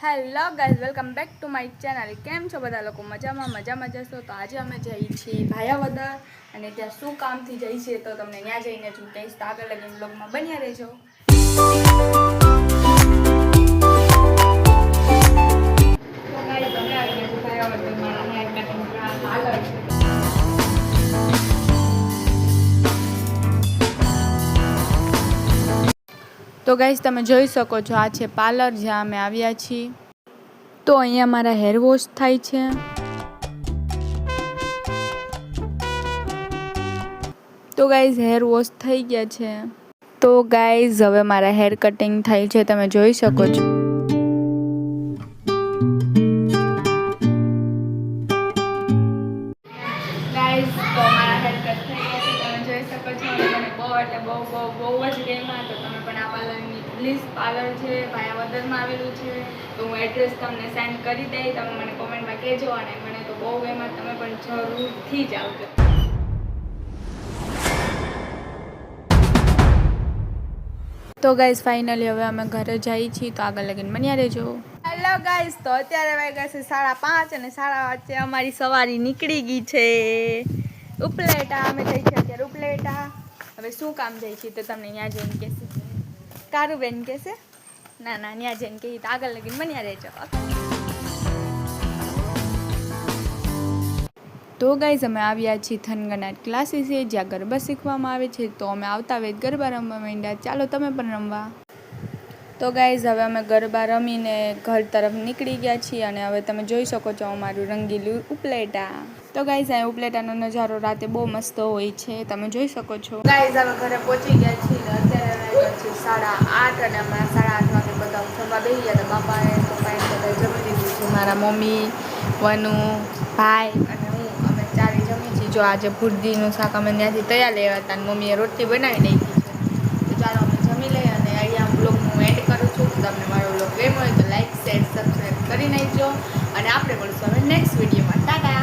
Hello guys, welcome back to my channel. કેમ છો બધા લોકો? મજામાં જશો? તો આજે અમે જઈએ છીએ ભાયાવદર અને ત્યાં શું કામથી જઈએ છીએ તો તમને ત્યાં જઈને જ હું કહીશ. તો આગળ લગીને બ્લોગમાં બન્યા રહેજો. તો ગાઈઝ અમે આવી ગયા છીએ ભાયાવદરમાં અને અહીંયા પાર્લર છે. તો ગાઈઝ તમે જોઈ શકો છો, આ છે પાર્લર જ્યાં અમે આવ્યા છીએ. તો અહીંયા મારા હેર વોશ થાય છે. તો ગાઈઝ હેર વોશ થઈ ગયા છે. તો ગાઈઝ હવે મારા હેર કટિંગ થાય છે, તમે જોઈ શકો છો. ગાઈઝ તો મારા હેર કટ થઈ ગયા છે, તમે જોઈ શકો છો. મને બહુ જ ગમ્યા. તો તમે પણ આ પાર્લરની પ્લીઝ, પાર્લર છે ભાયાવદરમાં આવેલું છે. તો હું એડ્રેસ તમને સેન્ડ કરી દઈ, તમે મને કોમેન્ટમાં કહેજો. અને મને તો બહુ ગમ્યા, તમે પણ જરૂરથી જ આવજો. તો ગાઈઝ ફાઇનલી હવે અમે ઘરે જઈએ છીએ, તો આગળ લગીને બન્યા રહેજો. હેલો ગાઈઝ, તો અત્યારે વાગ્યા છે 5:30 અને 5:30 અમારી સવારી નીકળી ગઈ છે ઉપલેટા. અમે જઈએ છીએ અત્યારે ઉપલેટા. હવે શું કામ જાય છે તો તમને ત્યાં જઈને કહેશે. કારુબેન કહેશે. ના ત્યાં જઈને કહીએ, તો આગળ લગીને બન્યા રહેજો. તો ગાઈઝ અમે આવ્યા છીએ થનગનાટ ક્લાસીસે, જ્યાં ગરબા શીખવામાં આવે છે. તો અમે આવતા વેત ગરબા રમવા માંડ્યા. ચાલો તમે પણ રમવા. તો ગાઈઝ હવે અમે ગરબા રમીને ઘર તરફ નીકળી ગયા છીએ. અને હવે તમે જોઈ શકો છો અમારું રંગીલું ઉપલેટા. તો ગાઈઝ અહીં ઉપલેટાનો નજારો રાતે બહુ મસ્ત હોય છે, તમે જોઈ શકો છો. ગાઈઝ હવે ઘરે પહોંચી ગયા છીએ. અત્યારે વાગ્યા છે 8:30 અને અમારા 8:30 વાગે બધા જમવા બેસી ગયા હતા. પપ્પાએ બધા જમી લીધું છે. મારા મમ્મી, વનુ, ભાઈ અને હું, અમે ચારે જમી છીએ. જો આજે ભુરજીનું શાક અમે ત્યાંથી તૈયાર લેવા હતા અને મમ્મીએ રોટલી બનાવી નાખી છે. તો ચાલો અમે જમી લઈએ અને અહીંયા બ્લોગ હું એડ કરું છું. તો તમને મારો બ્લોગ ગમ્યો હોય તો લાઈક, શેર, સબસ્ક્રાઈબ કરી નાખજો. અને આપણે મળીશું હવે નેક્સ્ટ વિડીયોમાં. ટાટા.